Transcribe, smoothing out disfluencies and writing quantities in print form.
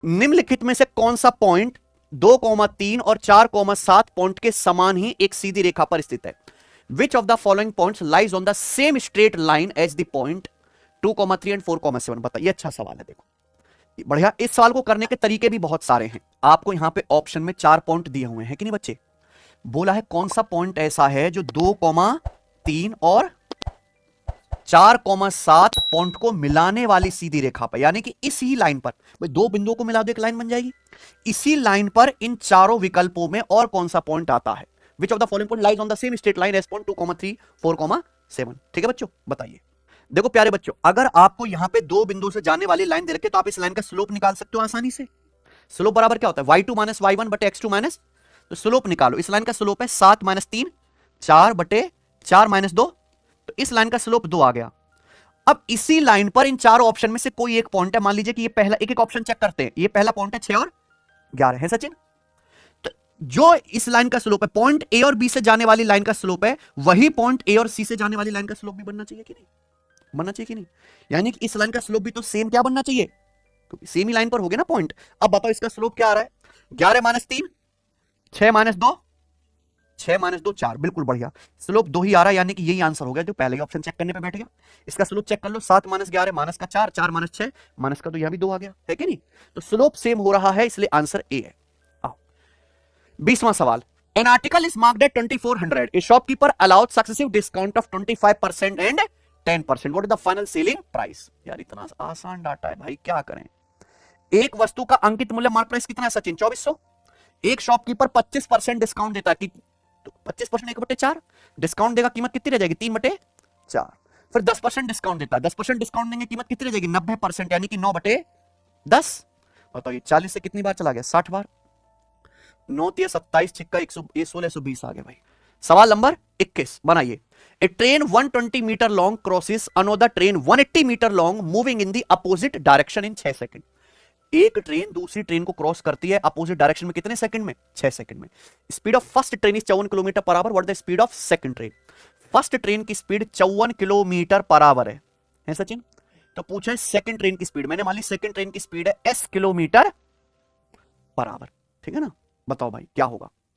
निम्नलिखित में से कौन सा पॉइंट 2,3 और 4,7 पॉइंट के समान ही एक सीधी रेखा पर स्थित है? Which of the following points lies on the same straight line as the point 2,3 and 4,7? बताइए, अच्छा सवाल है। देखो बढ़िया, इस सवाल को करने के तरीके भी बहुत सारे हैं। आपको यहां पे ऑप्शन में 4 पॉइंट दिए हुए हैं कि नहीं बच्चे? बोला है कौन सा पॉइंट ऐसा है जो 2,3 और 4,7 पॉइंट को मिलाने वाली सीधी रेखा पर, यानी कि इसी लाइन पर, भाई दो बिंदुओं को मिला दो एक लाइन बन जाएगी। इसी लाइन पर इन चारों विकल्पों में और कौन सा पॉइंट आता है? Which of the following point lies on the same straight line as point 2,3 4,7? ठीक है बच्चों, बताइए। देखो प्यारे बच्चों, अगर आपको यहां पे दो बिंदु से जाने वाली लाइन दे रखे तो आप इस लाइन का स्लोप निकाल सकते हो आसानी से। स्लोप बराबर क्या होता है? y2 माइनस y1 बटे x2 माइनस, तो स्लोप निकालो। इस लाइन का स्लोप है 7 माइनस 3, 4 बटे 4 माइनस 2, तो इस लाइन का स्लोप 2 आ गया। अब इसी लाइन पर इन चारों ऑप्शन में से कोई एक पॉइंट है, मान लीजिए कि ये पहला, एक एक ऑप्शन चेक करते हैं। ये पहला पॉइंट है 6 और 11 है सचिन। तो जो इस लाइन का स्लोप है, पॉइंट ए और बी से जाने वाली लाइन का स्लोप है, वही पॉइंट ए और सी से जाने वाली लाइन का स्लोप भी बनना चाहिए कि नहीं? बनना चाहिए कि नहीं? यानी कि इस लाइन का स्लोप भी तो सेम क्या बनना चाहिए, क्योंकि सेम ही लाइन पर हो गया ना पॉइंट। अब बताओ इसका स्लोप क्या आ रहा है? 11 माइनस 3, 6 माइनस 2, 6 माइनस 2 4, बिल्कुल बढ़िया। स्लोप 2 ही आ रहा है, यानी कि यही आंसर हो गया जो पहले ही ऑप्शन चेक करने पे बैठ गया। इसका स्लोप चेक कर लो, 7 माइनस 11 माइनस का 4, 4 माइनस 6 माइनस का, तो यहां भी 2 आ गया है कि नहीं? तो स्लोप सेम हो रहा है, इसलिए आंसर ए है। आओ 20वां सवाल। An article is marked at 2400. A shopkeeper allowed successive discount of 25% and 10%. What is the final selling price? यार इतना आसान डाटा है भाई, क्या करें। एक वस्तु का अंकित मूल्य मार्क प्राइस कितना है सचिन? 2400। एक शॉपकीपर 25% डिस्काउंट देता है, तो 25% 1/4 डिस्काउंट देगा, कीमत कितनी रह जाएगी? 3/4। फिर 10% डिस्काउंट देता है, 10% डिस्काउंट देंगे, कीमत कितनी रह जाएगी? 90%, यानी कि 9/10। बताइए 40 से कितनी बार चला गया? 60 बार। 9 × 27 छिक्का 1620 आ गया भाई। सवाल नंबर 21 बनाइए। A train 120 metre long crosses another train 180 metre long moving in the opposite direction in 6 second. एक ट्रेन दूसरी ट्रेन को क्रॉस करती है अपोजिट डायरेक्शन में कितने सेकंड में? 6 सेकंड में। Speed of first train is 54 kilometre per hour. What the speed of second train? First train की स्पीड 54 किलोमीटर पर आवर है सचिन। तो पूछा है सेकंड ट्रेन की स्पीड, मैंने मान ली सेकंड ट्रेन की स्पीड है s किलोमीटर पर आवर, ठीक है ना? बताओ भाई क्या होगा?